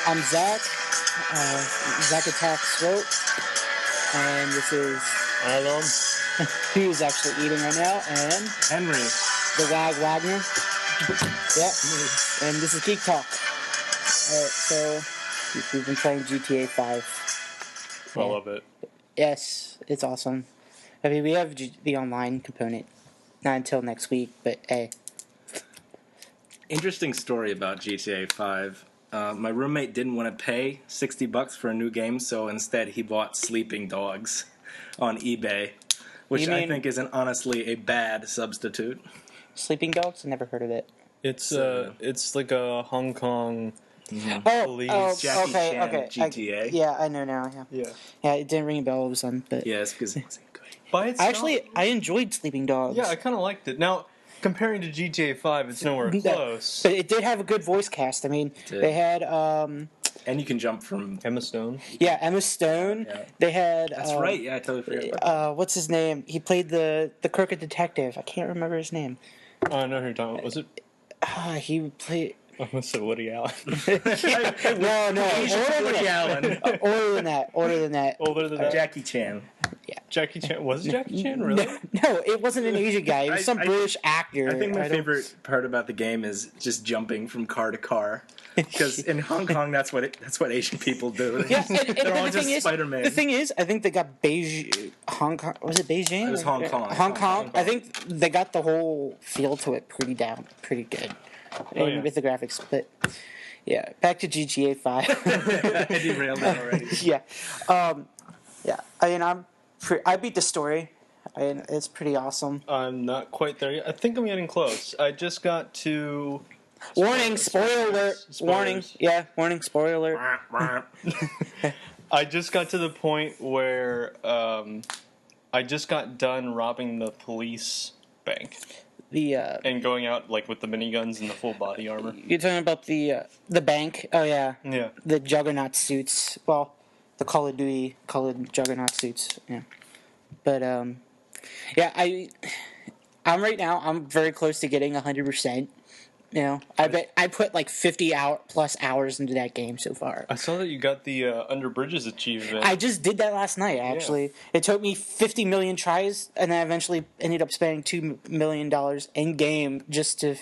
I'm Zach. Zach Attacks Throat. And this is Adam. who is actually eating right now, and Henry. the Wag Wagner. Yep. And this is GeekTalk. Alright, so we've been playing GTA 5. I love it. Yes, it's awesome. I mean, we have the online component. Not until next week, but hey. Interesting story about GTA 5. My roommate didn't want to pay $60 for a new game, so instead he bought Sleeping Dogs on eBay, which I think is honestly a bad substitute. Sleeping Dogs? I never heard of it. It's like a Hong Kong police. Jackie Chan okay. GTA. I know now. Yeah. Yeah, it didn't ring a bell all of a sudden, but Yeah, it's because it wasn't good. By itself, I enjoyed Sleeping Dogs. yeah, I kind of liked it. Now, comparing to GTA 5, it's nowhere close. But it did have a good voice cast. I mean, they had And you can jump from... Emma Stone. Yeah, Emma Stone. Yeah. They had That's right, yeah, I totally forgot about what's his name? He played the crooked detective. I can't remember his name. Oh, I know who you're talking about. Was it? He played... I almost said Woody Allen. No, Woody Allen. older than that. Older than that? Jackie Chan. Yeah. Jackie Chan. Was it Jackie Chan, really? No, it wasn't an Asian guy. It was some British actor. I think my favorite part about the game is just jumping from car to car. Because in Hong Kong, that's what Asian people do. Yeah, They're all just Spider-Man. The thing is, I think they got Hong Kong. Was it Beijing? It was Hong Kong. Hong Kong. I think they got the whole feel to it pretty good. Yeah. With the graphics, but yeah, back to GTA 5. I derailed that already. Yeah, yeah. I mean, I beat the story. I mean, it's pretty awesome. I'm not quite there yet. I think I'm getting close. I just got to... Warning! Spoiler alert! Warning! Yeah, warning! Spoiler alert! I just got to the point where I just got done robbing the police bank. And going out like with the miniguns and the full body armor. You're talking about the bank? Oh yeah. Yeah. The Juggernaut suits. Well, the Call of Duty Juggernaut suits. Yeah. But yeah, I'm right now. I'm very close to getting 100%. You know, I put like 50 plus hours into that game so far. I saw that you got the Under Bridges achievement. I just did that last night, actually. Yeah. It took me 50 million tries, and I eventually ended up spending $2 million in game just to...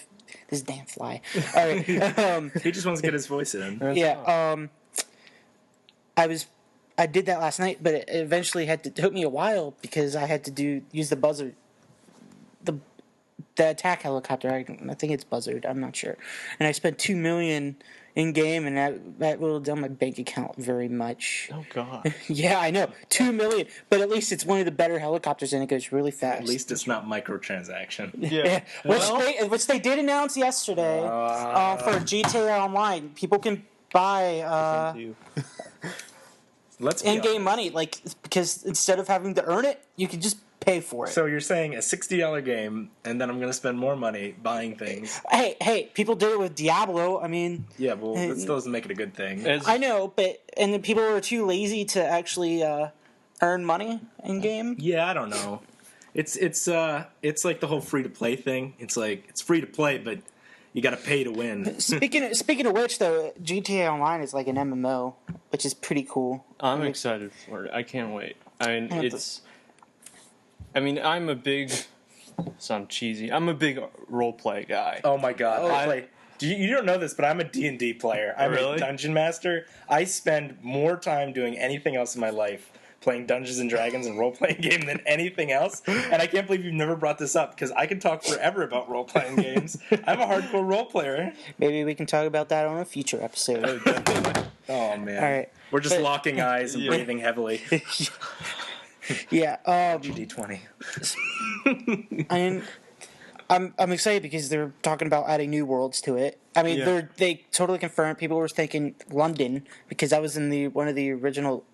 This damn fly. All right. He just wants to get his voice in. Yeah. I did that last night, but it eventually took me a while because I had to use the buzzer. The attack helicopter, I think it's buzzard, I'm not sure. And I spent $2 million in game, and that whittled down my bank account very much. Oh god. Yeah, I know, $2 million, but at least it's one of the better helicopters, and it goes really fast. At least it's not microtransaction. Yeah. Which they did announce yesterday for GTA Online. People can buy in-game money, like because instead of having to earn it, you can just pay for it. So you're saying a $60 game, and then I'm going to spend more money buying things. Hey, people did it with Diablo. I mean... Yeah, well, that still doesn't make it a good thing. I know, and the people were too lazy to actually earn money in-game. Yeah, I don't know. It's like the whole free-to-play thing. It's like, it's free to play, but you got to pay to win. Speaking of which, though, GTA Online is like an MMO, which is pretty cool. I'm excited for it. I can't wait. I'm a big... Sound cheesy. I'm a big role-play guy. Oh my god. You don't know this, but I'm a D&D player. I'm a dungeon master. I spend more time doing anything else in my life playing Dungeons and Dragons and role-playing game than anything else. And I can't believe you've never brought this up, because I can talk forever about role-playing games. I'm a hardcore role player. Maybe we can talk about that on a future episode. Oh, man. All right. We're just locking eyes and breathing heavily. Yeah. GD20. I'm excited because they're talking about adding new worlds to it. I mean, they totally confirmed. People were thinking London because that was in one of the original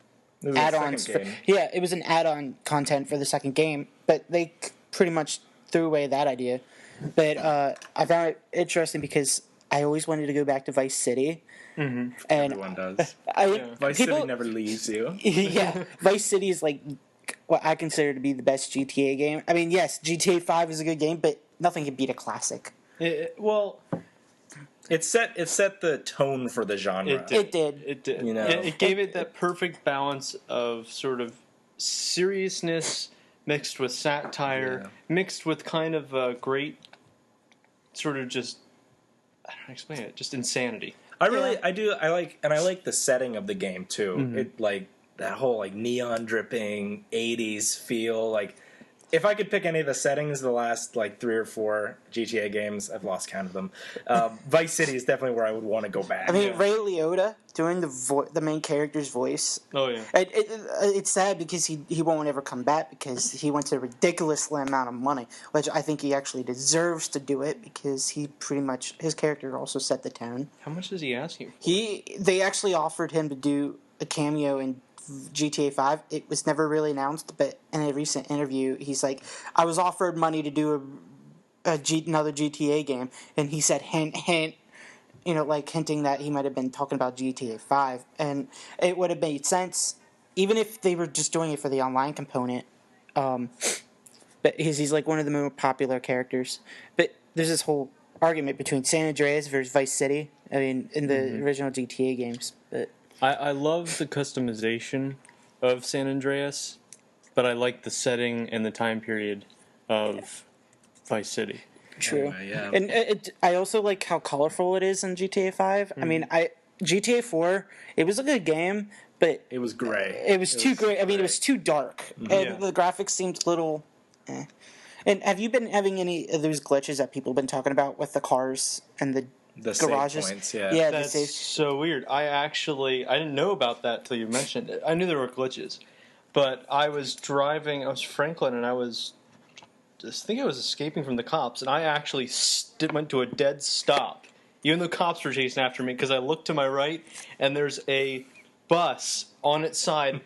add-ons. It was an add-on content for the second game, but they pretty much threw away that idea. But I found it interesting because I always wanted to go back to Vice City. Mm-hmm. And everyone does. Vice City never leaves you. Yeah, Vice City is like what I consider to be the best GTA game. I mean, yes, GTA 5 is a good game, but nothing can beat a classic. Well, It set the tone for the genre. It did. You know, it gave it that perfect balance of sort of seriousness mixed with satire, mixed with kind of a great sort of just, I don't know how to explain it, just insanity. I like the setting of the game too. Mm-hmm. It like that whole like neon dripping 80s feel. Like if I could pick any of the settings, the last like 3 or 4 GTA games, I've lost count of them. Vice City is definitely where I would want to go back. I mean, Ray Liotta doing the main character's voice. Oh yeah. It's sad because he won't ever come back because he went to a ridiculous amount of money, which I think he actually deserves to do it because he pretty much his character also set the tone. How much is he asking for? They actually offered him to do a cameo in GTA 5. It was never really announced, but in a recent interview, he's like, I was offered money to do another GTA game, and he said, hint, hint, you know, like hinting that he might have been talking about GTA 5, and it would have made sense, even if they were just doing it for the online component, but he's like one of the more popular characters. But there's this whole argument between San Andreas versus Vice City, I mean, in the original GTA games, but I love the customization of San Andreas, but I like the setting and the time period of Vice City. True. Yeah. And I also like how colorful it is in GTA 5. I mean, GTA 4, it was a good game, but it was gray. It was too gray. I mean, it was too dark. And the graphics seemed a little And have you been having any of those glitches that people have been talking about with the cars and the garages? Save points, yeah. That's so weird. I didn't know about that till you mentioned it. I knew there were glitches, but I was Franklin, and I was escaping from the cops, and I actually went to a dead stop, even though cops were chasing after me, because I looked to my right, and there's a bus on its side,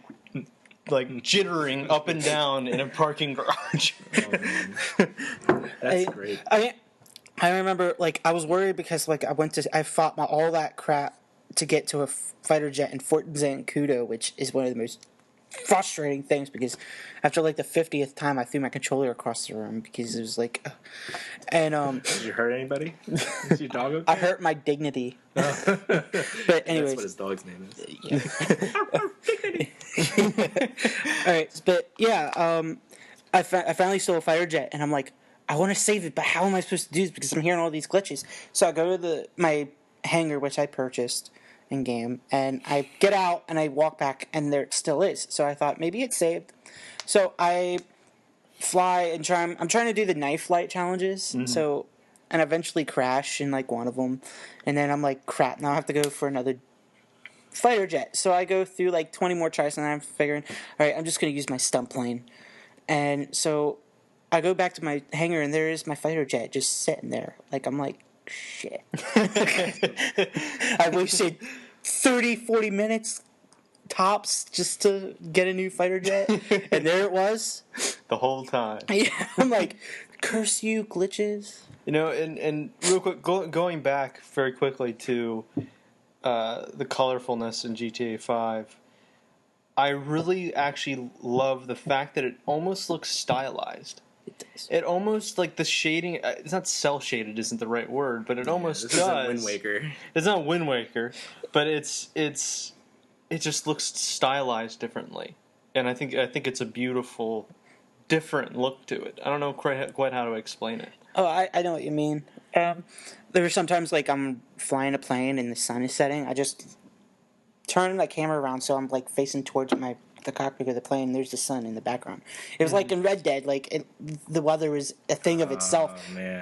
like jittering up and down in a parking garage. That's great. I remember, like, I was worried because, like, I fought all that crap to get to a fighter jet in Fort Zancudo, which is one of the most frustrating things because after, like, the 50th time, I threw my controller across the room because it was, like, and, Did you hurt anybody? Is your dog okay? I hurt my dignity. But anyways. That's what his dog's name is. Dignity. Alright, but, yeah, I finally stole a fighter jet, and I'm like, I want to save it, but how am I supposed to do this? Because I'm hearing all these glitches. So I go to my hangar, which I purchased in game, and I get out and I walk back, and there it still is. So I thought maybe it's saved. So I fly and I'm trying to do the knife flight challenges. Mm-hmm. So and eventually crash in like one of them, and then I'm like, crap! Now I have to go for another fighter jet. So I go through like 20 more tries, and I'm figuring, all right, I'm just gonna use my stunt plane, and so I go back to my hangar, and there is my fighter jet just sitting there. Like, I'm like, shit. I wasted 30, 40 minutes tops just to get a new fighter jet, and there it was. The whole time. Yeah, I'm like, curse you, glitches. You know, and real quick, going back very quickly to the colorfulness in GTA 5, I really actually love the fact that it almost looks stylized. It does. It almost, like, the shading, it's not cel-shaded isn't the right word, but it almost does. Isn't Wind Waker. It's not Wind Waker, but it just looks stylized differently. And I think it's a beautiful, different look to it. I don't know quite how to explain it. Oh, I know what you mean. There are sometimes, like, I'm flying a plane and the sun is setting, I just turn my camera around so I'm, like, facing towards the cockpit of the plane, and there's the sun in the background. It was like in Red Dead, like the weather was a thing of itself,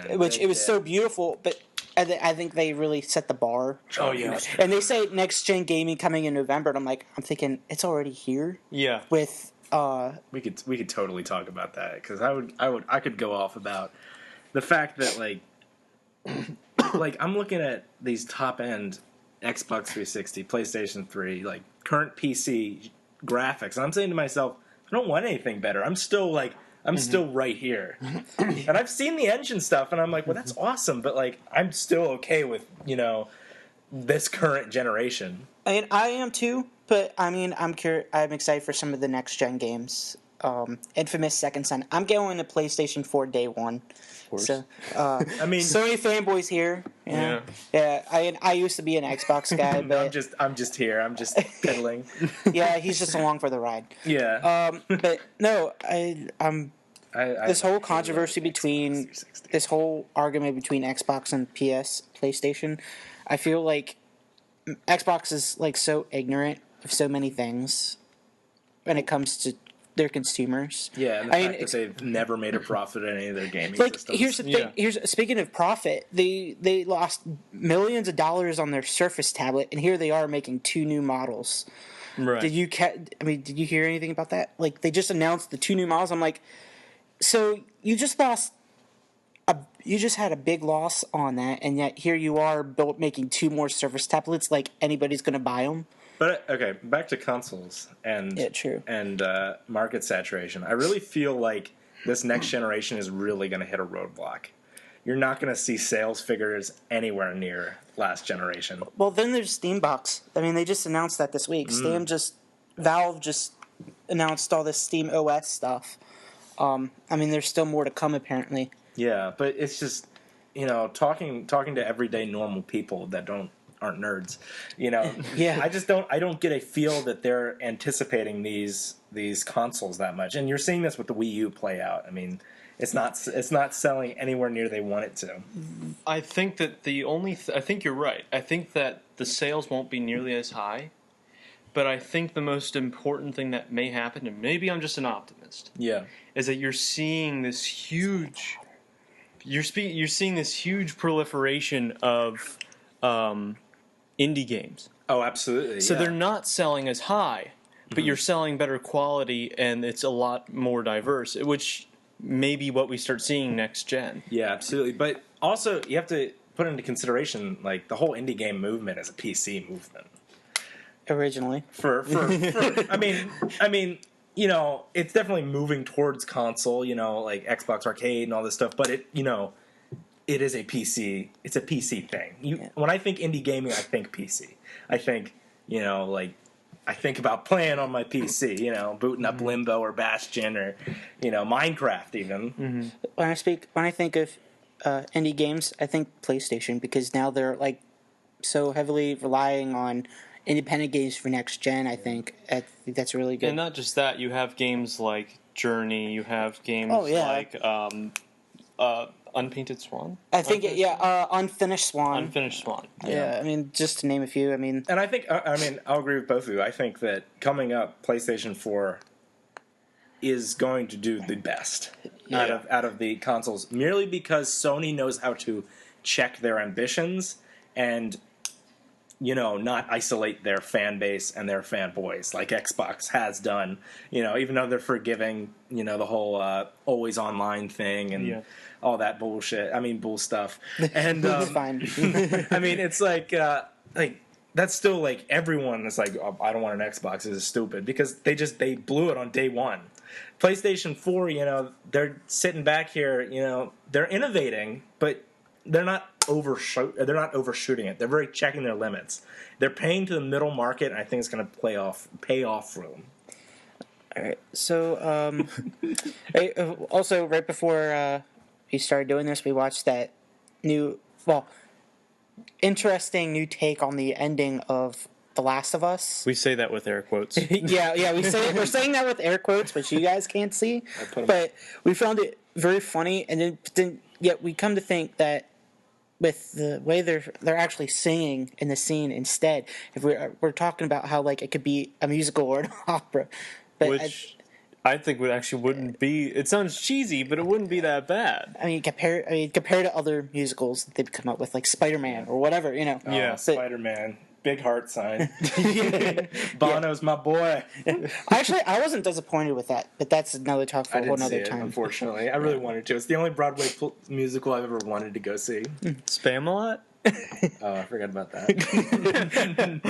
which it was so beautiful. But I think they really set the bar. Oh yeah, and they say next gen gaming coming in November, and I'm thinking it's already here. Yeah, with we could totally talk about that because I could go off about the fact that like I'm looking at these top end Xbox 360, PlayStation 3, like current PC graphics, and I'm saying to myself, I don't want anything better. I'm still still right here. And I've seen the engine stuff, and I'm like, well, that's awesome, but like I'm still okay with, this current generation. I mean, I am too, but I mean, I'm excited for some of the next gen games. Infamous Second Son. I'm going to PlayStation 4 day one. So, I mean, Sony fanboys here. Yeah. I used to be an Xbox guy, but I'm just here. I'm just piddling. Yeah, he's just along for the ride. Yeah. But no, this whole controversy between this whole argument between Xbox and PlayStation, I feel like Xbox is like so ignorant of so many things when it comes to their consumers. Yeah, and the fact that they've never made a profit in any of their gaming systems. Here's the thing. Speaking of profit, they lost millions of dollars on their Surface tablet, and here they are making 2 new models. Right. Did you hear anything about that? Like, they just announced the 2 new models. I'm like, so you just had a big loss on that, and yet here you are making 2 more Surface tablets. Like anybody's going to buy them. But okay, back to consoles and market saturation. I really feel like this next generation is really going to hit a roadblock. You're not going to see sales figures anywhere near last generation. Well, then there's Steambox. I mean, they just announced that this week. Valve just announced all this Steam OS stuff. I mean, there's still more to come apparently. Yeah, but it's just, talking to everyday normal people that aren't nerds, Yeah. I don't get a feel that they're anticipating these consoles that much. And you're seeing this with the Wii U play out. I mean, it's not selling anywhere near they want it to. I think that I think you're right. I think that the sales won't be nearly as high, but I think the most important thing that may happen, and maybe I'm just an optimist, is that you're seeing this huge proliferation of indie games. Oh, absolutely. So they're not selling as high, but you're selling better quality, and it's a lot more diverse, which may be what we start seeing next gen. Yeah, absolutely. But also, you have to put into consideration, like, the whole indie game movement is a PC movement. Originally. I mean, it's definitely moving towards console, like Xbox Arcade and all this stuff, but it is a PC. It's a PC thing. When I think indie gaming, I think PC. I think, I think about playing on my PC, booting up Limbo or Bastion or, Minecraft even. Mm-hmm. When I think of indie games, I think PlayStation, because now they're like so heavily relying on independent games for next gen. I think that's really good. And not just that, you have games like Journey. You have games like Unpainted Swan? I think, Unfinished Swan. Unfinished Swan. Yeah, I mean, just to name a few, I mean... And I think, I'll agree with both of you. I think that coming up, PlayStation 4 is going to do the best out of the consoles, merely because Sony knows how to check their ambitions and, not isolate their fan base and their fanboys like Xbox has done, even though they're forgiving, the whole always online thing and... all that bullshit. I mean, bull stuff. And fine. I mean, it's like that's still like everyone is like, oh, I don't want an Xbox. This is stupid because they blew it on day one. PlayStation 4, they're sitting back here, they're innovating, but they're not overshooting it. They're very checking their limits. They're paying to the middle market, and I think it's going to pay off for them. All right. So, also right before we started doing this, we watched that interesting new take on the ending of The Last of Us. We say that with air quotes. We're saying that with air quotes, which you guys can't see. But we found it very funny, and then yet we come to think that with the way they're actually singing in the scene instead, if we're talking about how like it could be a musical or an opera, but I think wouldn't be. It sounds cheesy, but it wouldn't be that bad. I mean, compared to other musicals that they've come up with, like Spider-Man or whatever, Yeah, Spider-Man, big heart sign. Bono's my boy. Actually, I wasn't disappointed with that, but that's another talk for a whole other time. Unfortunately, I really wanted to. It's the only Broadway musical I've ever wanted to go see. Spam-A-Lot? Oh, I forgot about that.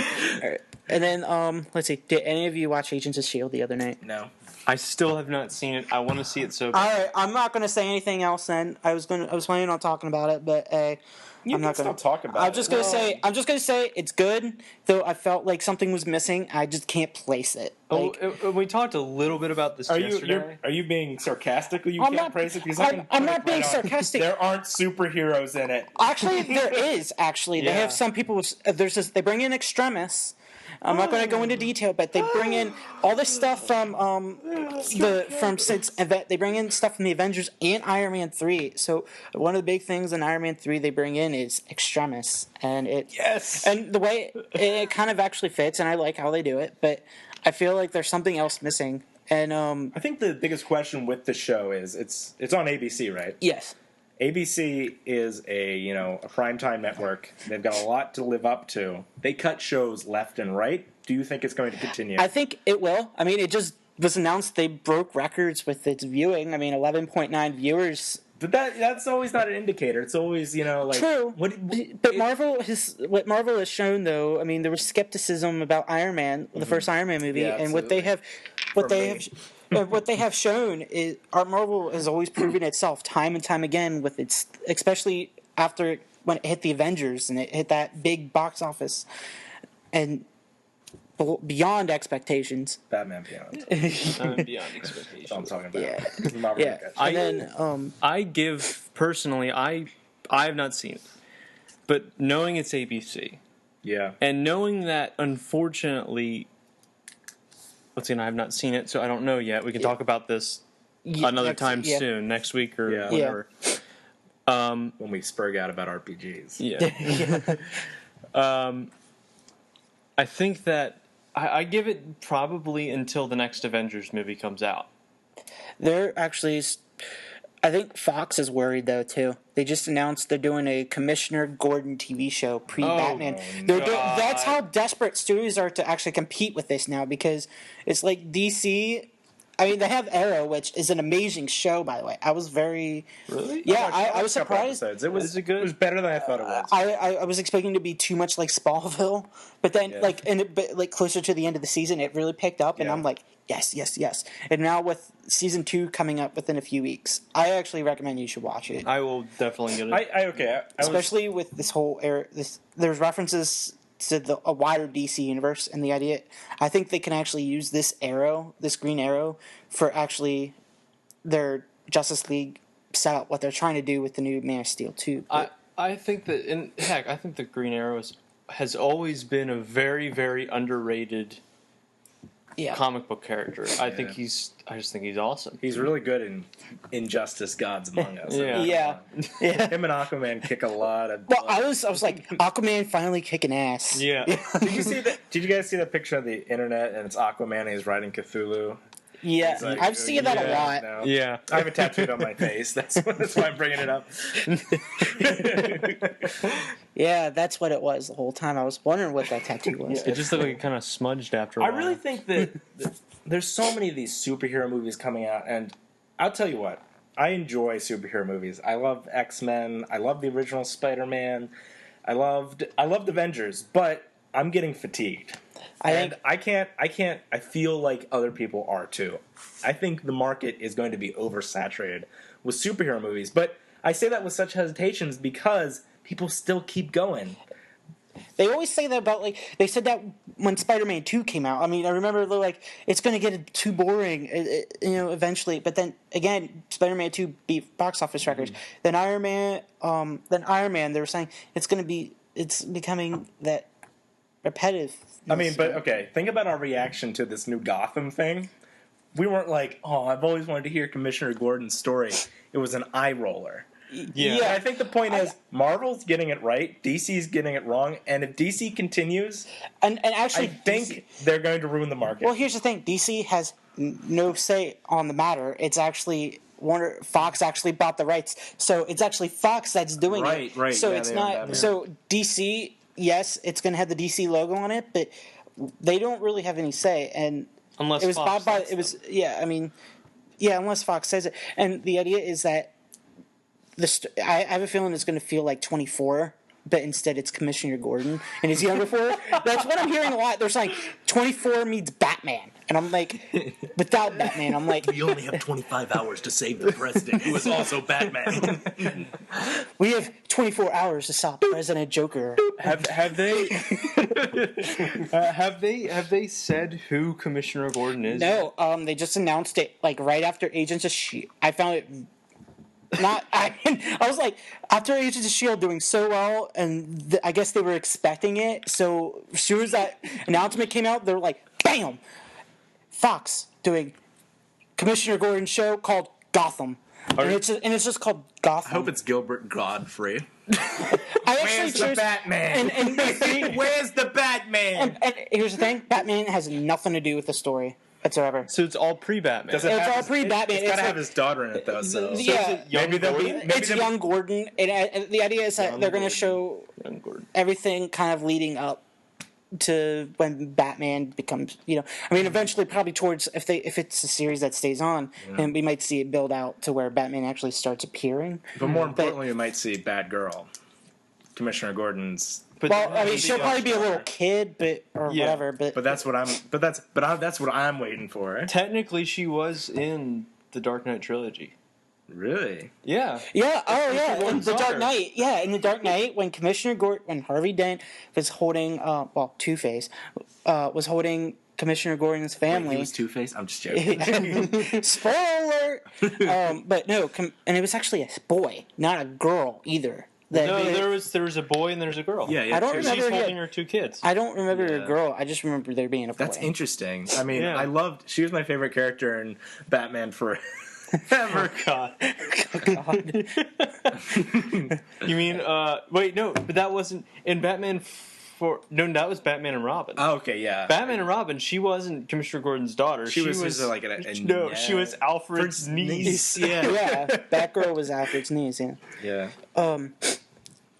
All right. And then, let's see. Did any of you watch Agents of S.H.I.E.L.D. the other night? No. I still have not seen it. I want to see it so bad. All right, I'm not going to say anything else then. I was planning on talking about it, but I'm not going to talk about. I'm just going to say it's good. Though I felt like something was missing. I just can't place it. Like, we talked a little bit about this yesterday. Are you being sarcastic? You can't praise it because I'm not being sarcastic. There aren't superheroes in it. Actually, there is. Actually, they have some people. They bring in extremists. I'm not going to go into detail, but they bring in all this stuff from they bring in stuff from the Avengers and Iron Man 3. So one of the big things in Iron Man 3 they bring in is extremists, and and the way it kind of actually fits, and I like how they do it, but I feel like there's something else missing. And I think the biggest question with the show is it's on ABC, right? Yes. ABC is a primetime network. They've got a lot to live up to. They cut shows left and right. Do you think it's going to continue? I think it will. I mean, it just was announced they broke records with its viewing. I mean, 11.9 viewers. But that's always not an indicator. It's always, True. But what Marvel has shown, though, I mean, there was skepticism about Iron Man, the first Iron Man movie, and what they have shown is Marvel has always proven itself time and time again with its, especially after when it hit the Avengers and it hit that big box office and beyond expectations. Batman Beyond. Beyond expectations. That's what I'm talking about. Yeah. And then I give personally, I have not seen it, but knowing it's ABC, and knowing that unfortunately. Let's see, and I have not seen it, so I don't know yet. We can talk about this another time soon, next week or whatever. When we spurg out about RPGs. Yeah. I think that I give it probably until the next Avengers movie comes out. I think Fox is worried, though, too. They just announced they're doing a Commissioner Gordon TV show pre-Batman. That's how desperate studios are to actually compete with this now, because it's like DC. I mean, they have Arrow, which is an amazing show, by the way. I was very... Really? Yeah, I was surprised. It was good? It was better than I thought it was. I was expecting to be too much like Smallville, but then, closer to the end of the season, it really picked up, and I'm like, yes. And now with season 2 coming up within a few weeks, I actually recommend you should watch it. I will definitely get it. Especially with this whole era, there's references to a wider DC universe, and the idea, I think they can actually use this Green Arrow, for actually their Justice League setup, what they're trying to do with the new Man of Steel 2. I think that, I think the Green Arrow has always been a very, very underrated comic book character. I just think he's awesome. He's really good in Injustice: Gods Among Us. Yeah. Him and Aquaman kick a lot of butt. Well, I was like, Aquaman finally kicking ass. Yeah. Did you guys see that picture on the internet? And it's Aquaman and he's riding Cthulhu. Yeah, like, I've seen that a lot. No. Yeah, I have it tattooed on my face. That's why I'm bringing it up. Yeah, that's what it was the whole time. I was wondering what that tattoo was. It just looked like it kind of smudged after a while. I really think that there's so many of these superhero movies coming out, and I'll tell you what, I enjoy superhero movies. I love X-Men. I love the original Spider-Man. I loved Avengers, but I'm getting fatigued. I feel like other people are too. I think the market is going to be oversaturated with superhero movies, but I say that with such hesitations because people still keep going. They always say that about, they said that when Spider-Man 2 came out. I mean, I remember they're like, it's going to get too boring, eventually. But then, again, Spider-Man 2 beat box office records. Then Iron Man, they were saying it's becoming that repetitive. I mean, but okay, think about our reaction to this new Gotham thing. We weren't like, oh, I've always wanted to hear Commissioner Gordon's story. It was an eye roller. Yeah. I think the point is Marvel's getting it right, DC's getting it wrong, and if DC continues, and actually, I think they're going to ruin the market. Well, here's the thing: DC has no say on the matter. It's actually Fox actually bought the rights, so it's actually Fox that's doing it. Right. So it's not. So DC. Yes, it's going to have the DC logo on it, but they don't really have any say. And unless it was Fox bought by, it was unless Fox says it. And the idea is that I have a feeling it's going to feel like 24, but instead it's Commissioner Gordon and his younger form. That's what I'm hearing a lot. There's like 24 meets Batman. And I'm like, without Batman, I'm like... We only have 25 hours to save the president, who is also Batman. We have 24 hours to stop President Joker. Have they have they said who Commissioner Gordon is? No, they just announced it like right after Agents of S.H.I.E.L.D. I found it... I was like, after Agents of S.H.I.E.L.D. doing so well, and I guess they were expecting it, so as soon as that announcement came out, they were like, bam! Fox doing Commissioner Gordon's show called Gotham. And it's just called Gotham. I hope it's Gilbert Godfrey. Where's the Batman? Where's the Batman? And here's the thing, Batman has nothing to do with the story whatsoever. So it's all pre-Batman. It's all pre-Batman. It's got to have his daughter in it, though. So yeah, it's young Gordon. And the idea is that they're going to show everything kind of leading up to when Batman becomes, eventually probably towards, if it's a series that stays on, and we might see it build out to where Batman actually starts appearing. But more importantly, we might see Batgirl, Commissioner Gordon's. She'll probably be a little kid, whatever. But that's what I'm waiting for. Technically, she was in the Dark Knight trilogy. Really? Yeah. Yeah. Oh, yeah. In the Dark Knight. Yeah, in the Dark Knight, when when Harvey Dent was holding, Two-Face, was holding Commissioner Gordon's family. Wait, he was Two-Face? I'm just joking. Spoiler. But no, and it was actually a boy, not a girl either. There was a boy and there's a girl. Yeah. I don't remember. She's holding her two kids. I don't remember a girl. I just remember there being a boy. That's interesting. I mean, she was my favorite character in Batman Forever. God. God. You mean, wait, no, but that wasn't in Batman that was Batman and Robin. Oh, okay, yeah. Batman and Robin, she wasn't Commissioner Gordon's daughter. She was like she was Alfred's niece. Yeah. Yeah, Batgirl was Alfred's niece, yeah. Yeah.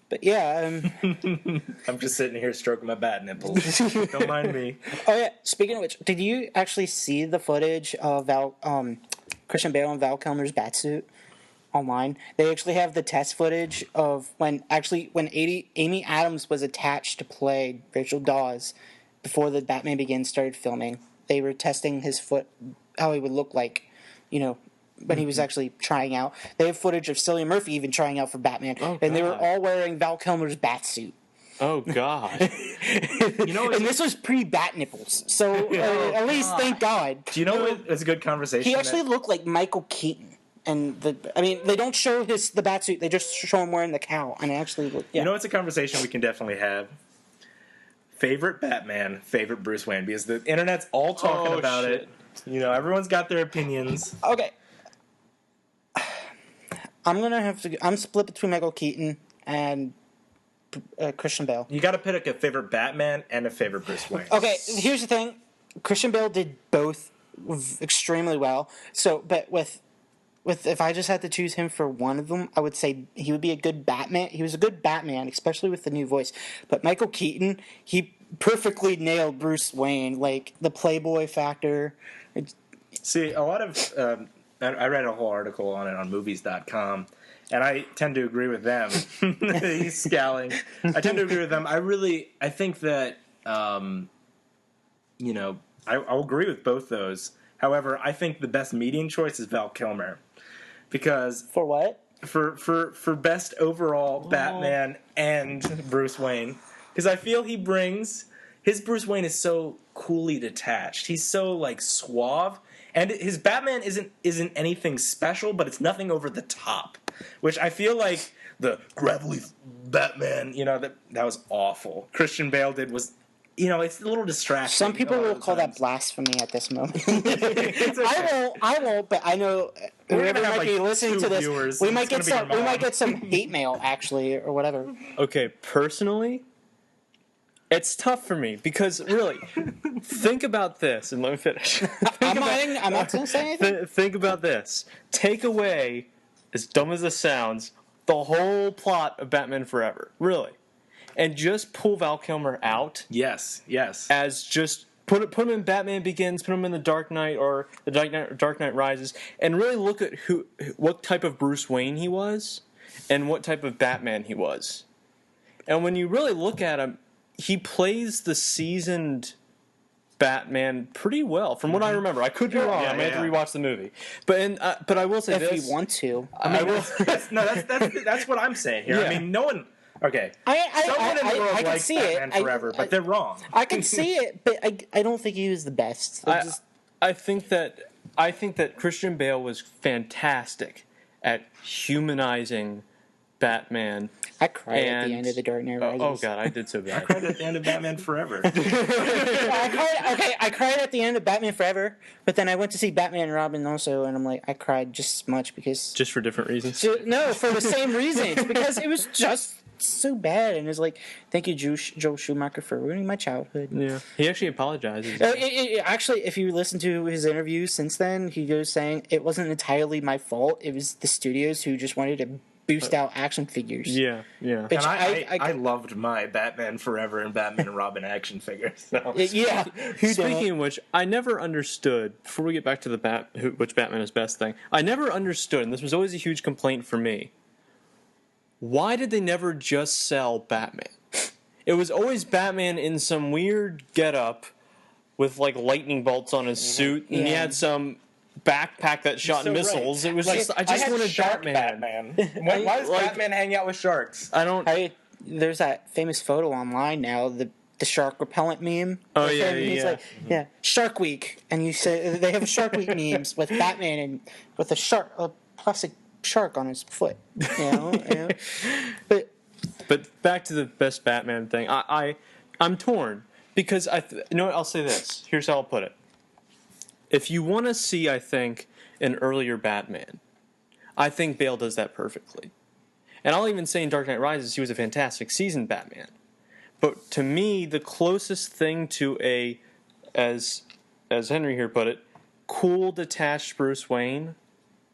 But yeah, I'm just sitting here stroking my bat nipples. Don't mind me. Oh yeah, speaking of which, did you actually see the footage of Christian Bale and Val Kilmer's Batsuit online? They actually have the test footage of when Amy Adams was attached to play Rachel Dawes before the Batman Begins started filming. They were testing his foot, how he would look like, when he was actually trying out. They have footage of Cillian Murphy even trying out for Batman, and they were all wearing Val Kilmer's Batsuit. Oh God! And this was pre-bat nipples, so at least thank God. Do you know what? It's a good conversation. He actually looked like Michael Keaton, and they don't show the batsuit; they just show him wearing the cowl, and it actually looked. Yeah. It's a conversation we can definitely have. Favorite Batman, favorite Bruce Wayne, because the internet's all talking about it. Everyone's got their opinions. Okay, I'm split between Michael Keaton and Christian Bale. You got to pick a favorite Batman and a favorite Bruce Wayne. Okay, here's the thing: Christian Bale did both extremely well. So, but with if I just had to choose him for one of them, I would say he would be a good Batman. He was a good Batman, especially with the new voice. But Michael Keaton, he perfectly nailed Bruce Wayne, like the Playboy factor. See, a lot of I read a whole article on it on movies.com. And I tend to agree with them. He's scowling. I tend to agree with them. I think that, I'll agree with both those. However, I think the best median choice is Val Kilmer. Because... For what? For best overall Batman and Bruce Wayne. Because I feel he brings... His Bruce Wayne is so coolly detached. He's so, suave. And his Batman isn't anything special, but it's nothing over the top. Which I feel like the gravelly Batman, that was awful. Christian Bale did was, it's a little distracting. Some people will call that blasphemy at this moment. I won't, but I know whoever might be listening to this, we might get some hate mail actually or whatever. Okay, personally, it's tough for me because really, think about this and let me finish. I'm not going to say anything. Think about this. Take away, as dumb as this sounds, the whole plot of Batman Forever, really, and just pull Val Kilmer out. Yes. As just put him in Batman Begins, put him in the Dark Knight or the Dark Knight Rises, and really look at what type of Bruce Wayne he was, and what type of Batman he was. And when you really look at him, he plays the seasoned Batman pretty well, from what I remember. I could be wrong. I may have to rewatch the movie, but I will say if this: you want to. I will. That's what I'm saying here. Yeah. I mean, no one. Okay, someone in the world likes Batman Forever, but they're wrong. I can see it, but I don't think he was the best. I think that Christian Bale was fantastic at humanizing Batman. I cried at the end of The Dark Knight Rises. Oh God, I did so bad. I cried at the end of Batman Forever. I cried at the end of Batman Forever, but then I went to see Batman and Robin also, and I'm like, I cried just as much because... Just for different reasons? No, for the same reasons, because it was just so bad, and it's like, thank you, Joel Schumacher, for ruining my childhood. Yeah, he actually apologizes. Actually, if you listen to his interviews since then, he goes saying, it wasn't entirely my fault, it was the studios who just wanted to boost out action figures. Yeah. And I loved my Batman Forever and Batman and Robin action figures. So. Yeah. Speaking of which, I never understood, before we get back to the which Batman is best thing, I never understood, and this was always a huge complaint for me, why did they never just sell Batman? It was always Batman in some weird getup with like lightning bolts on his suit, and he had some backpack that shot missiles. Right. It was like, I just wanted Batman. Why does Batman hang out with sharks? There's that famous photo online now, the shark repellent meme. Oh yeah, he's like, Shark Week, and you say they have Shark Week memes with Batman and with a plastic shark on his foot. You know? But back to the best Batman thing. I'm torn because I'll say this. Here's how I'll put it. If you want to see, I think, an earlier Batman, I think Bale does that perfectly. And I'll even say in Dark Knight Rises, he was a fantastic seasoned Batman. But to me, the closest thing to as Henry here put it, cool, detached Bruce Wayne,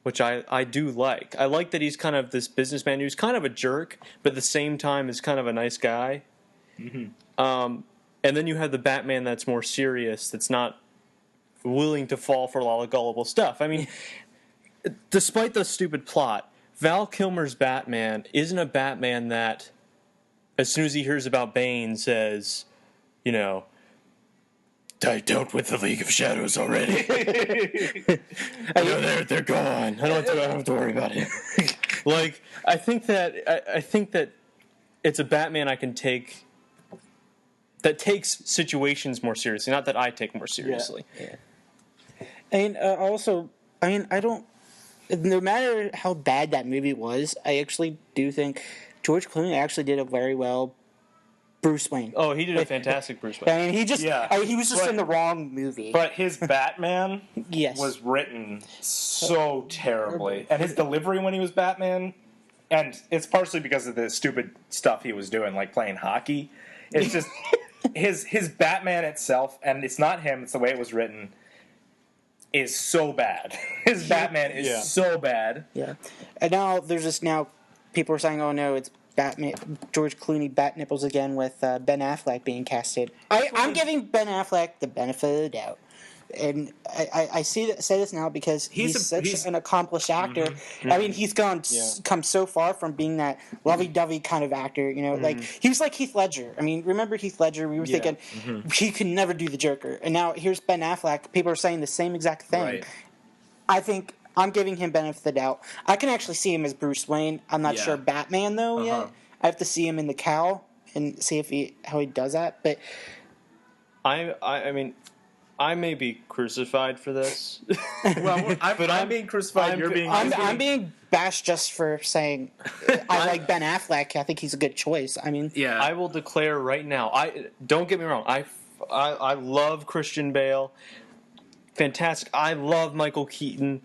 which I do like. I like that he's kind of this businessman who's kind of a jerk, but at the same time is kind of a nice guy. Mm-hmm. And then you have the Batman that's more serious, that's not willing to fall for a lot of gullible stuff. I mean, despite the stupid plot, Val Kilmer's Batman isn't a Batman that, as soon as he hears about Bane, says, I dealt with the League of Shadows already. They're gone. I don't have to worry about it. Like, I think that it's a Batman I can take that takes situations more seriously. Not that I take more seriously. Yeah. And also, I don't... No matter how bad that movie was, I actually do think George Clooney actually did a very well Bruce Wayne. Oh, he did a fantastic Bruce Wayne. I mean, he was just in the wrong movie. But his Batman was written so terribly. And his delivery when he was Batman, and it's partially because of the stupid stuff he was doing, like playing hockey. It's just his Batman itself, and it's not him, it's the way it was written, is so bad. His Batman is so bad. Yeah. And now people are saying, oh no, it's Batman, George Clooney bat nipples again with Ben Affleck being casted. I'm giving Ben Affleck the benefit of the doubt. And I say this now because he's such an accomplished actor. Mm-hmm. I mean, he's come so far from being that lovey-dovey kind of actor. Like he was like Heath Ledger. I mean, remember Heath Ledger? We were thinking he could never do the Joker, and now here's Ben Affleck. People are saying the same exact thing. Right. I think I'm giving him benefit of the doubt. I can actually see him as Bruce Wayne. I'm not sure Batman though yet. I have to see him in the cowl and see how he does that. But I mean. I may be crucified for this. I'm being crucified. I'm being bashed just for saying I like Ben Affleck. I think he's a good choice. I mean, I will declare right now. Don't get me wrong. I love Christian Bale. Fantastic. I love Michael Keaton,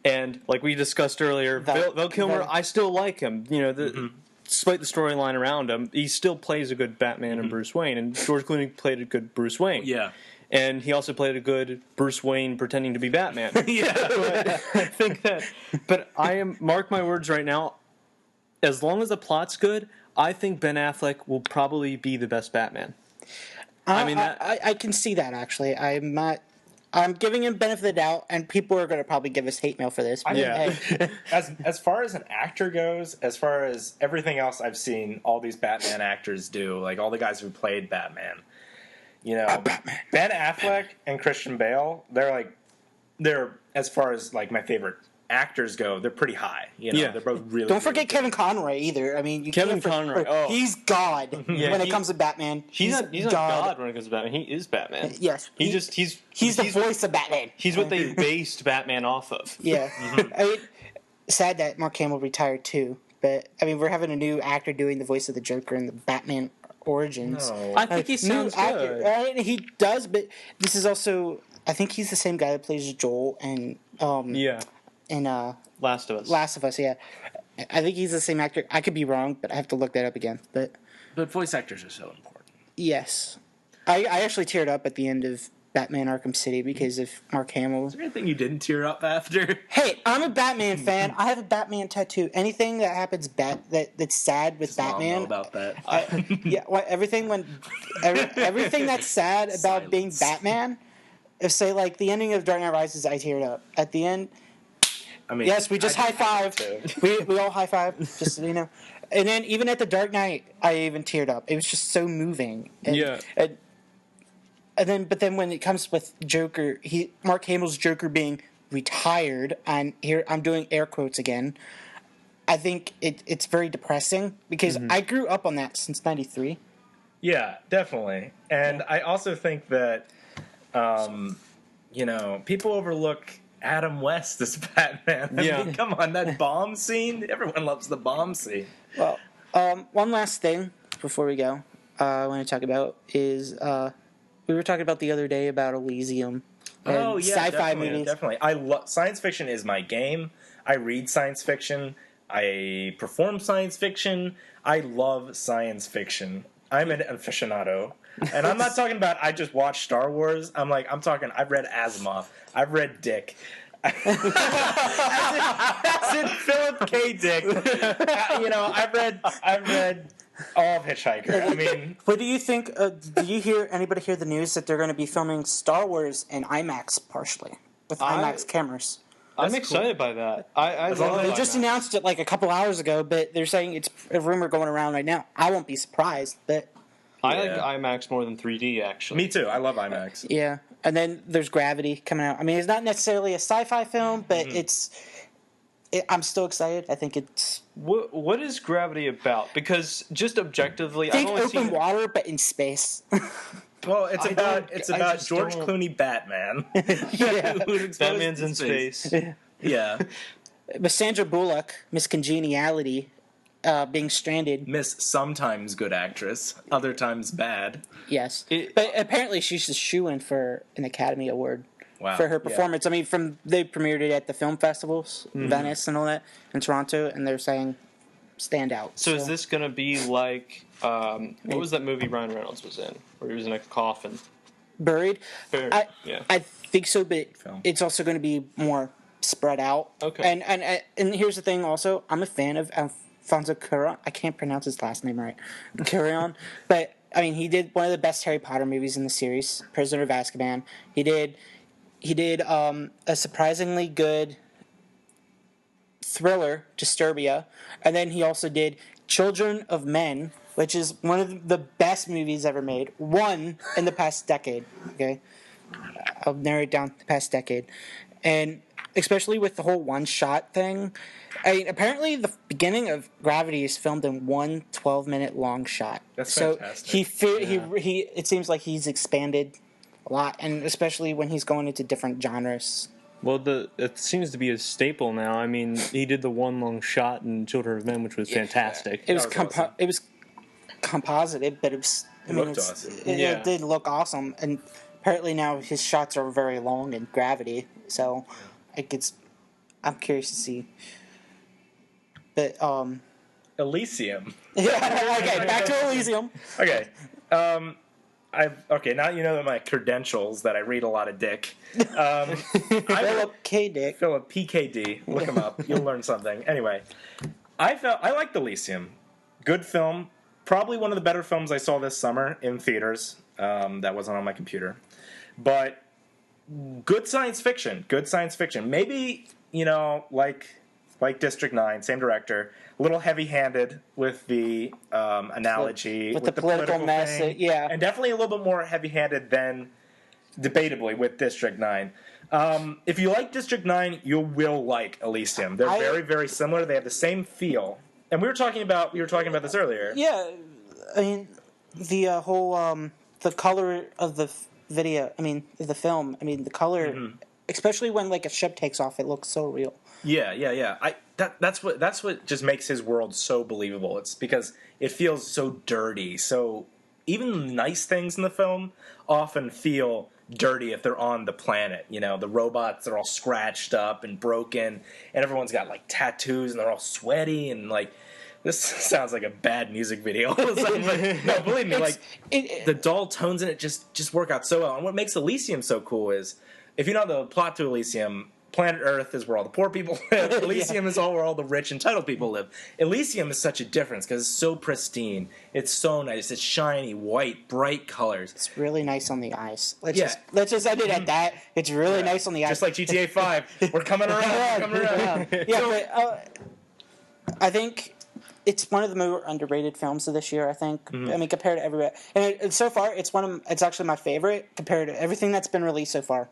and like we discussed earlier, Val Kilmer. I still like him. Despite the storyline around him, he still plays a good Batman and Bruce Wayne, and George Clooney played a good Bruce Wayne. Yeah. And he also played a good Bruce Wayne pretending to be Batman. Yeah. I think that. But mark my words right now, as long as the plot's good, I think Ben Affleck will probably be the best Batman. I can see that, actually. I'm not I'm giving him benefit of the doubt, and people are going to probably give us hate mail for this. But hey. As far as an actor goes, as far as everything else I've seen all these Batman actors do, like all the guys who played Batman, you know, Ben Affleck and Christian Bale, they're as far as like my favorite actors go, they're pretty high. You know, they're both really. Don't forget really Kevin Conroy either. I mean, Kevin Conroy. He's God when it comes to Batman. He's not God when it comes to Batman. He is Batman. Yes, he's the voice of Batman. He's what they based Batman off of. Yeah, I mean, sad that Mark Hamill retired too. But I mean, we're having a new actor doing the voice of the Joker in the Batman Origins. No. I think he sounds good. Right? He does, but this is also. I think he's the same guy that plays Joel and in Last of Us. Last of Us, yeah. I think he's the same actor. I could be wrong, but I have to look that up again. But voice actors are so important. Yes, I actually teared up at the end of Batman: Arkham City because of Mark Hamill. Is there anything you didn't tear up after? Hey, I'm a Batman fan. I have a Batman tattoo. Anything that happens that's sad with Batman. Know about that. Everything that's sad about being Batman. If say like the ending of Dark Knight Rises, I teared up at the end. I mean, yes, we just high fived. We all high fived, just so you know. And then even at the Dark Knight, I even teared up. It was just so moving. But then when it comes with Joker, Mark Hamill's Joker being retired, and here I'm doing air quotes again. I think it's very depressing because I grew up on that since '93. Yeah, definitely, and I also think that. People overlook Adam West as Batman. I mean, come on, that bomb scene. Everyone loves the bomb scene. Well, one last thing before we go, I want to talk about is we were talking about the other day about Elysium. Sci-fi movies. Definitely. I love science fiction. Is my game. I read science fiction. I perform science fiction. I love science fiction. I'm an aficionado. And I'm not talking about I just watched Star Wars. I'm talking I've read Asimov. I've read Dick. As in Philip K. Dick. I've read all of Hitchhiker. I mean, what do you think? Do you hear anybody hear the news that they're going to be filming Star Wars in IMAX partially with IMAX cameras? I'm excited by that. They just announced it like a couple hours ago, but they're saying it's a rumor going around right now. I won't be surprised, but. I like IMAX more than 3D, actually. Me too. I love IMAX. Yeah. And then there's Gravity coming out. I mean, it's not necessarily a sci-fi film, but I'm still excited. I think it's... What is Gravity about? Because just objectively... Think open water, but in space. Well, it's about George Clooney Batman. Batman's in space. Yeah. But Sandra Bullock, Miss Congeniality... being stranded. Miss sometimes good actress, other times bad. Yes. But apparently she's a shoo-in for an Academy Award for her performance. Yeah. I mean, they premiered it at the film festivals, Venice and all that, in Toronto, and they're saying stand out. So is this going to be like, what was that movie Ryan Reynolds was in, where he was in a coffin? Buried? Yeah. I think so, but it's also going to be more spread out. Okay. And here's the thing also, I'm a fan of Alfonso Cuarón. I can't pronounce his last name right. Cuarón. But, I mean, he did one of the best Harry Potter movies in the series, Prisoner of Azkaban. He did a surprisingly good thriller, Disturbia. And then he also did Children of Men, which is one of the best movies ever made. One in the past decade. Okay? I'll narrow it down the past decade. And especially with the whole one-shot thing. I mean, apparently the beginning of Gravity is filmed in one 12-minute long shot. That's fantastic. So he it seems like he's expanded a lot, and especially when he's going into different genres. Well, it seems to be a staple now. I mean, he did the one long shot in Children of Men, which was fantastic. It was it was composited, but it was. It did look awesome, and apparently now his shots are very long in Gravity. So, I'm curious to see. But Elysium. Yeah. Okay. Back to Elysium. Okay. Now you know my credentials that I read a lot of Dick. Philip K. Dick. Philip PKD. Look him up. You'll learn something. Anyway, I liked Elysium. Good film. Probably one of the better films I saw this summer in theaters. That wasn't on my computer. But good science fiction. Good science fiction. Maybe, like District 9, same director, a little heavy-handed with the analogy. With the political mess. Yeah. And definitely a little bit more heavy-handed than, debatably, with District 9. If you like District 9, you will like Elysium. They're very, very similar. They have the same feel. And we were talking about this earlier. Yeah. I mean, the whole, the color of the the film, the color, especially when, like, a ship takes off, it looks so real. Yeah. That's what just makes his world so believable. It's because it feels so dirty. So even nice things in the film often feel dirty if they're on the planet. The robots are all scratched up and broken, and everyone's got, like, tattoos, and they're all sweaty, and, like, this sounds like a bad music video. No, believe me, the dull tones in it just work out so well. And what makes Elysium so cool is, if you know the plot to Elysium, planet Earth is where all the poor people live. Elysium is where all the rich, entitled people live. Elysium is such a difference because it's so pristine. It's so nice. It's shiny, white, bright colors. It's really nice on the eyes. Let's just end it at that. It's really nice on the eyes. Just like GTA 5. We're coming around. I think it's one of the more underrated films of this year, I think. Compared to everywhere. And so far, it's actually my favorite compared to everything that's been released so far.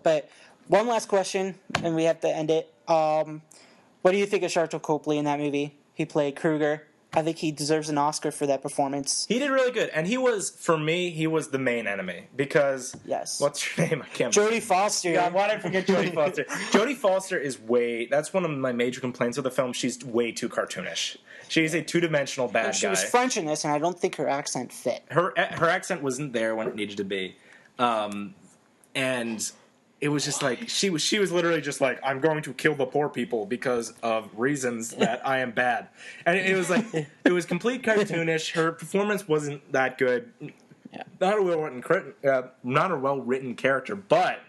But one last question, and we have to end it. What do you think of Sharlto Copley in that movie? He played Kruger. I think he deserves an Oscar for that performance. He did really good, and for me, he was the main enemy because what's her name? I can't. Jodie Foster. God, why did I forget Jodie Foster? Jodie Foster is that's one of my major complaints with the film. She's way too cartoonish. She's a two-dimensional bad guy. She was French in this, and I don't think her accent fit. Her accent wasn't there when it needed to be, and it was just like she was literally just like, I'm going to kill the poor people because of reasons that I am bad, and it was like it was complete cartoonish. Her performance wasn't that good. Yeah. Not a well-written character, but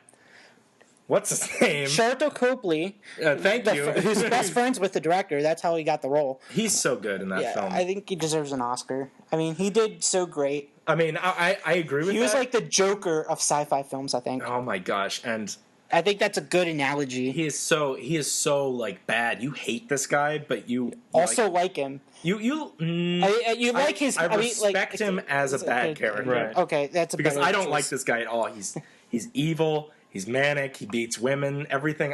what's his name? Sharlto Copley. Thank you. Who's best friends with the director. That's how he got the role. He's so good in that film. I think he deserves an Oscar. He did so great. I agree with that. He was like the Joker of sci-fi films, I think. Oh my gosh, and I think that's a good analogy. He is so like bad. You hate this guy, but you also like him. You like his. I respect him as a bad character. Right. Okay, that's because I don't like this guy at all. He's evil. He's manic. He beats women. Everything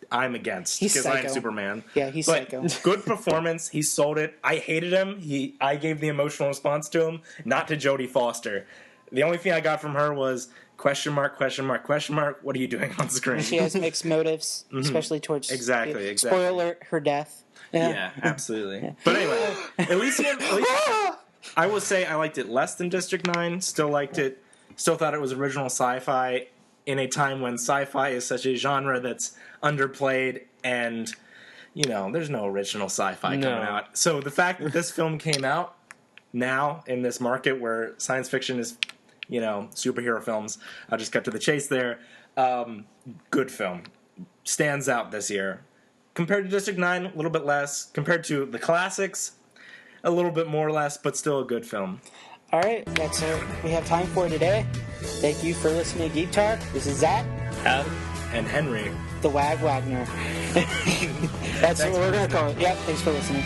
I'm against because I'm Superman. Yeah, he's psycho. Good performance. He sold it. I hated him. I gave the emotional response to him, not to Jodie Foster. The only thing I got from her was question mark, question mark, question mark. What are you doing on screen? She has mixed motives, especially towards exactly. Spoiler alert: her death. Yeah, absolutely. Yeah. But anyway, Elysium. I will say I liked it less than District 9. Still liked it. Still thought it was original sci-fi in a time when sci-fi is such a genre that's underplayed, and there's no original sci-fi coming out. So the fact that this film came out now in this market where science fiction is, superhero films, I'll just cut to the chase there. Good film. Stands out this year. Compared to District 9, a little bit less. Compared to the classics, a little bit more or less, but still a good film. All right, that's what we have time for today. Thank you for listening to Geek Talk. This is Zach. Adam. And Henry. The Wag Wagner. That's what we're going to call it. Yep, thanks for listening.